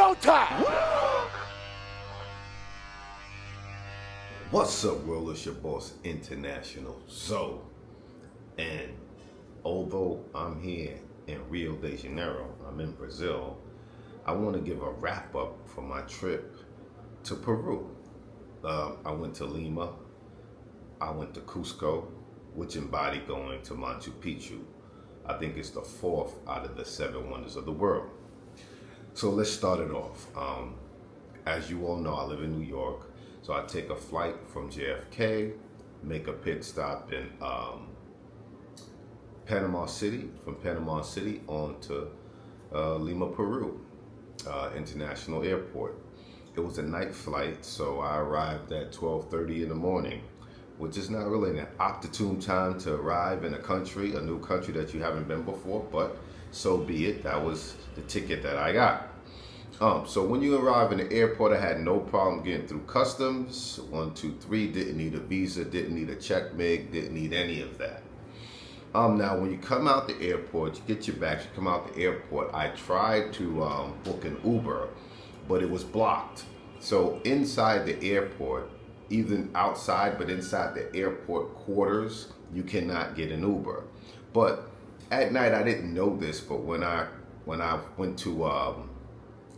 showtime! What's up, world? It's your boss, International Zoe. And although I'm here in Rio de Janeiro, I'm in Brazil, I want to give a wrap up for my trip to Peru. I went to Lima, I went to Cusco, which embodied going to Machu Picchu. I think it's the fourth out of the 7 wonders of the world. So let's start it off. As you all know, I live in New York, so I take a flight from JFK, make a pit stop in Panama City, from Panama City on to Lima, Peru, International Airport. It was a night flight, so I arrived at 12:30 in the morning, which is not really an opportune time to arrive in a new country that you haven't been before, but so be it. That was the ticket that I got. So when you arrive in the airport, I had no problem getting through customs. 1, 2, 3, didn't need a visa, didn't need a check mig, didn't need any of that. Now, when you come out the airport, you get your bags, you come out the airport, I tried to book an Uber, but it was blocked. So inside the airport, even outside, but inside the airport quarters, you cannot get an Uber. But at night, I didn't know this, but when I went to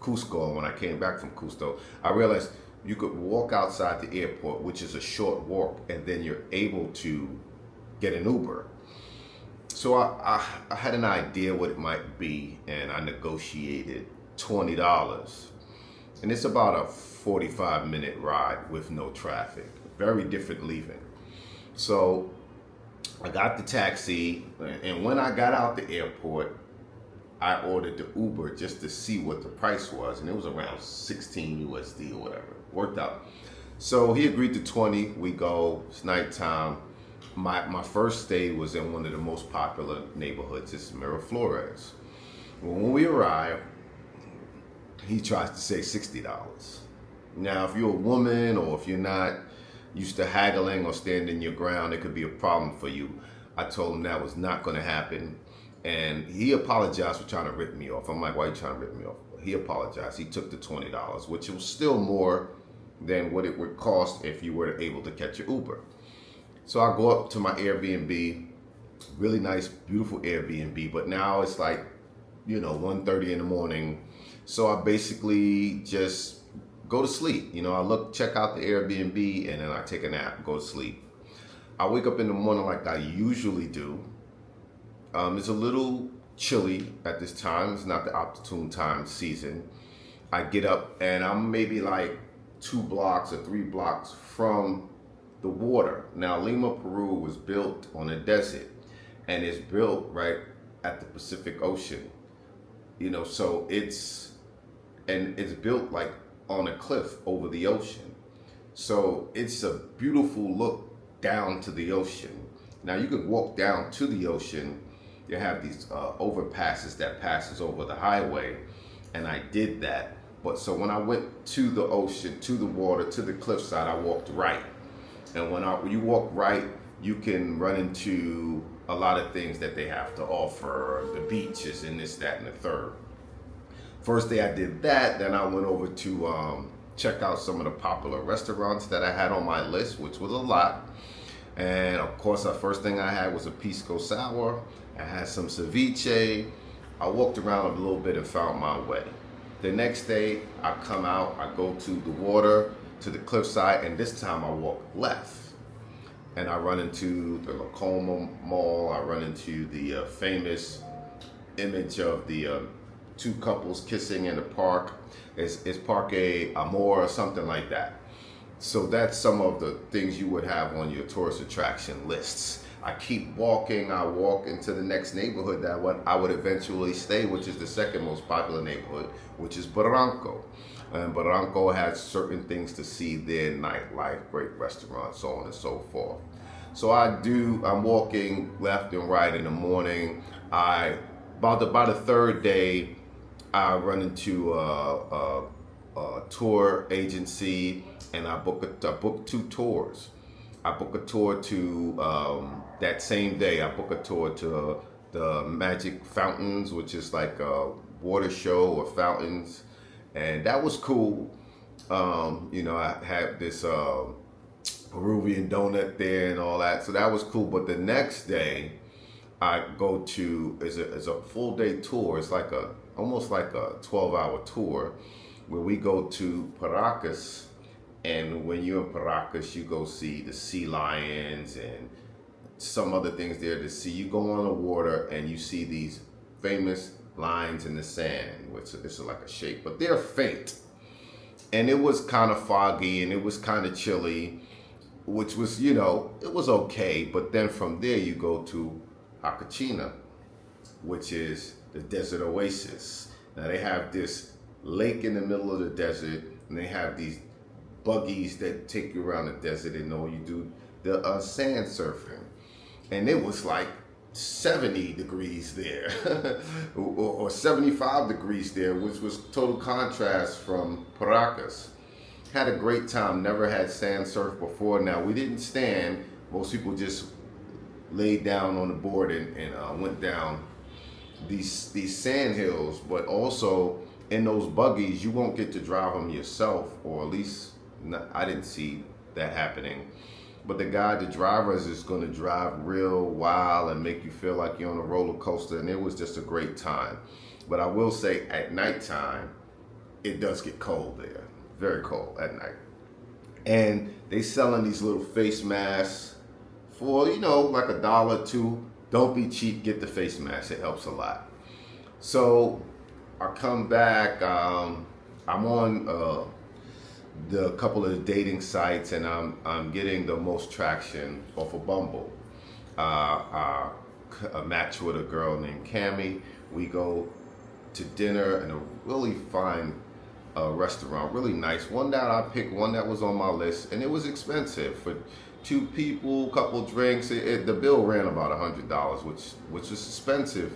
Cusco, and when I came back from Cusco, I realized you could walk outside the airport, which is a short walk, and then you're able to get an Uber. So I had an idea what it might be, and I negotiated $20. And it's about a 45-minute ride with no traffic. Very different leaving. So I got the taxi, and when I got out the airport, I ordered the Uber just to see what the price was, and it was around 16 USD or whatever. Worked out. So he agreed to 20. We go. It's nighttime. My first stay was in one of the most popular neighborhoods. It's Miraflores. When we arrive, he tries to say $60. Now, if you're a woman or if you're not used to haggling or standing your ground, it could be a problem for you. I told him that was not going to happen. And he apologized for trying to rip me off. I'm like, why are you trying to rip me off? He apologized. He took the $20, which was still more than what it would cost if you were able to catch your Uber. So I go up to my Airbnb, really nice, beautiful Airbnb, but now it's like, 1:30 in the morning. So I basically just go to sleep. I check out the Airbnb, and then I take a nap, go to sleep. I wake up in the morning like I usually do. It's a little chilly at this time. It's not the opportune time season. I get up, and I'm maybe like 2 blocks or 3 blocks from the water. Now, Lima, Peru was built on a desert, and it's built right at the Pacific Ocean. So it's built like on a cliff over the ocean. So it's a beautiful look down to the ocean. Now, you could walk down to the ocean. You have these overpasses that passes over the highway, and I did that. But so when I went to the ocean, to the water, to the cliffside, I walked right. And when you walk right, you can run into a lot of things that they have to offer, the beaches and this, that, and the third. First day I did that, then I went over to check out some of the popular restaurants that I had on my list, which was a lot. And of course, the first thing I had was a pisco sour. I had some ceviche. I walked around a little bit and found my way. The next day, I come out, I go to the water, to the cliffside, and this time I walk left. And I run into the Lacoma Mall. I run into the famous image of the 2 couples kissing in the park. It's Parque Amor or something like that. So that's some of the things you would have on your tourist attraction lists. I keep walking. I walk into the next neighborhood that I would eventually stay, which is the second most popular neighborhood, which is Barranco. And Barranco has certain things to see there, nightlife, great restaurants, so on and so forth. So I'm walking left and right in the morning. About the third day, I run into a tour agency, and I book 2 tours. I book a tour to, that same day, I book a tour to the Magic Fountains, which is like a water show or fountains. and that was cool. You know, I had this Peruvian donut there and all that, so that was cool. But the next day, I go to is a full day tour. It's like almost like a 12-hour tour where we go to Paracas, and when you're in Paracas, you go see the sea lions and some other things there to see. You go on the water and you see these famous lines in the sand, which is like a shape, but they're faint. And it was kind of foggy and it was kind of chilly, which was, you know, it was okay. But then from there you go to Acachina, which is the desert oasis. Now they have this lake in the middle of the desert, and they have these buggies that take you around the desert, and all you do the sand surfing. And it was like 70 degrees there or 75 degrees there, which was total contrast from Paracas. Had a great time. Never had sand surf before. Now we didn't stand. Most people just laid down on the board and went down these sand hills. But also in those buggies, you won't get to drive them yourself, or at least I didn't see that happening. But the guy, the driver, is going to drive real wild and make you feel like you're on a roller coaster, and it was just a great time. But I will say, at nighttime, it does get cold there, very cold at night. And they selling these little face masks for, you know, like $1 or $2. Don't be cheap, get the face mask, it helps a lot. So I come back, I'm on the couple of dating sites, and I'm getting the most traction off of Bumble. A match with a girl named Cami. We go to dinner in a really fine restaurant, really nice. One that I picked, one that was on my list, and it was expensive for 2 people, couple drinks. The bill ran about $100, which is expensive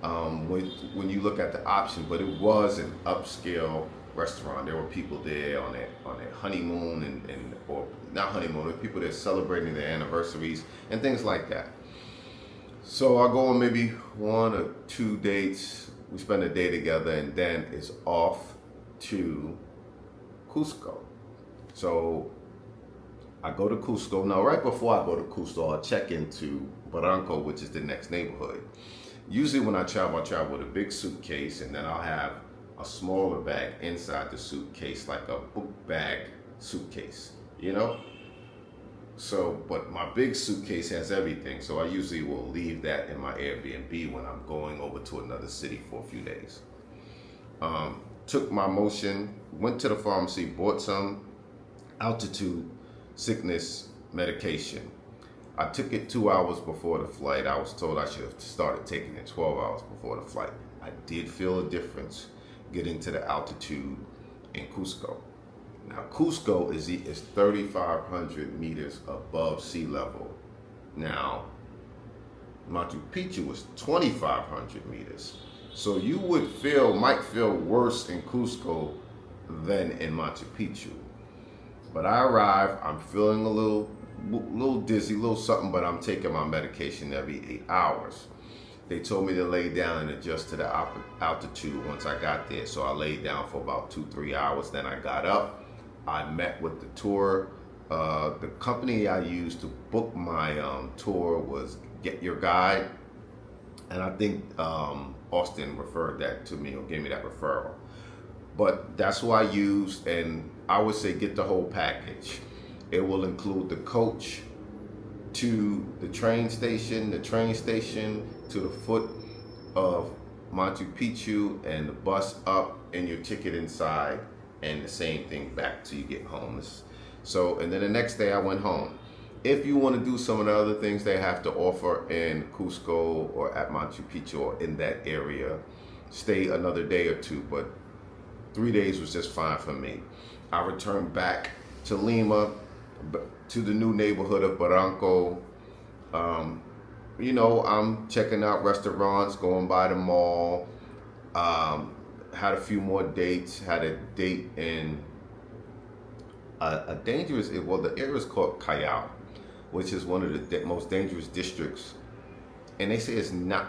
when you look at the option. But it was an upscale restaurant. There were people there on their honeymoon and or not honeymoon, there were people there celebrating their anniversaries and things like that. So I go on maybe 1 or 2 dates. We spend a day together, and then it's off to Cusco. So I go to Cusco. Now, right before I go to Cusco, I check into Barranco, which is the next neighborhood. Usually when I travel with a big suitcase, and then I'll have a smaller bag inside the suitcase, like a book bag suitcase, you know? So, but my big suitcase has everything, so I usually will leave that in my Airbnb when I'm going over to another city for a few days. Took my motion, went to the pharmacy, bought some altitude sickness medication. I took it 2 hours before the flight. I was told I should have started taking it 12 hours before the flight. I did feel a difference getting to the altitude in Cusco. Now, Cusco is 3,500 meters above sea level. Now, Machu Picchu was 2,500 meters. So you might feel worse in Cusco than in Machu Picchu. But I arrive, I'm feeling a little dizzy, a little something, but I'm taking my medication every 8 hours. They told me to lay down and adjust to the altitude once I got there. So I laid down for about 2-3 hours. Then I got up. I met with the tour. The company I used to book my tour was Get Your Guide. And I think Austin referred that to me or gave me that referral. But that's who I used, and I would say get the whole package. It will include the coach to the train station to the foot of Machu Picchu, and the bus up, and your ticket inside, and the same thing back till you get home. So, and then the next day I went home. If you want to do some of the other things they have to offer in Cusco or at Machu Picchu or in that area, stay another day or 2, but 3 days was just fine for me. I returned back to Lima, to the new neighborhood of Barranco. You know, I'm checking out restaurants, going by the mall. Had a few more dates. Had a date in a dangerous, the area is called Callao, which is one of the most dangerous districts. And they say it's not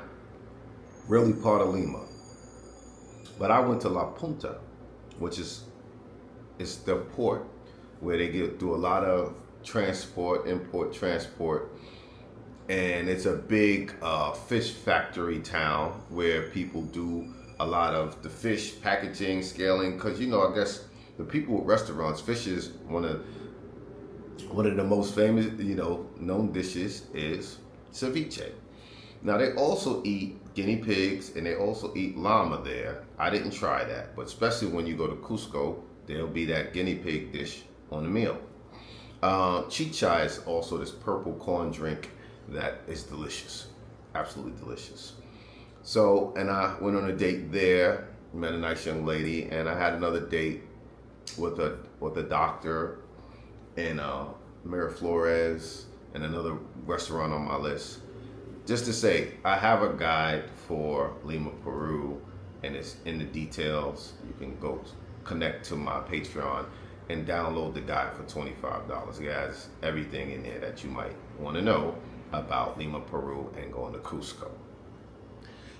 really part of Lima. But I went to La Punta, which is it's the port where they get do a lot of transport, import, transport, and it's a big fish factory town where people do a lot of the fish packaging, scaling. Because I guess the people with restaurants, fish is one of the most famous, known dishes is ceviche. Now they also eat guinea pigs and they also eat llama there. I didn't try that, but especially when you go to Cusco, there'll be that guinea pig dish on the meal. Chicha is also this purple corn drink that is delicious, absolutely delicious. So, and I went on a date there, met a nice young lady, and I had another date with a doctor in Miraflores and another restaurant on my list. Just to say, I have a guide for Lima, Peru, and it's in the details. You can go connect to my Patreon and download the guide for $25. It has everything in there that you might want to know about Lima, Peru, and going to Cusco.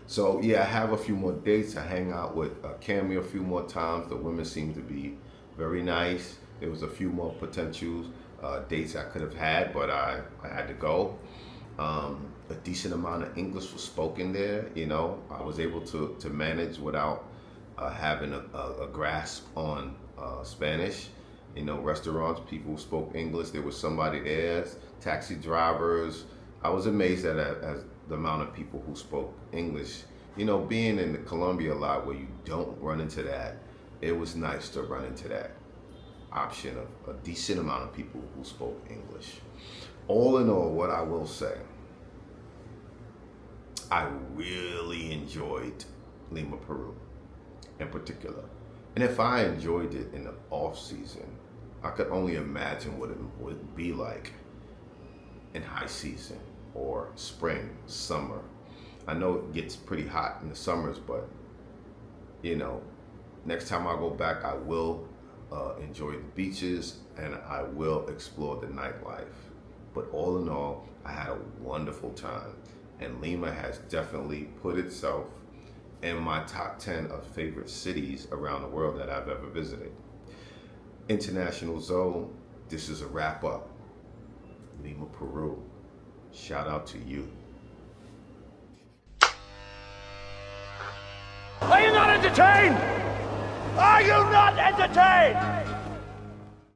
So yeah, I have a few more dates. I hang out with Cammy a few more times. The women seem to be very nice. There was a few more potential dates I could have had, but I had to go. A decent amount of English was spoken there. I was able to manage without having a grasp on Spanish. Restaurants, people spoke English. There was somebody there, taxi drivers. I was amazed at the amount of people who spoke English. Being in Colombia a lot where you don't run into that, it was nice to run into that option of a decent amount of people who spoke English. All in all, what I will say, I really enjoyed Lima, Peru in particular. And if I enjoyed it in the off season, I could only imagine what it would be like in high season or spring, summer. I know it gets pretty hot in the summers, but next time I go back, I will enjoy the beaches and I will explore the nightlife. But all in all, I had a wonderful time, and Lima has definitely put itself in my top 10 of favorite cities around the world that I've ever visited. International Zone, this is a wrap up. Lima, Peru, shout out to you. Are you not entertained? Are you not entertained?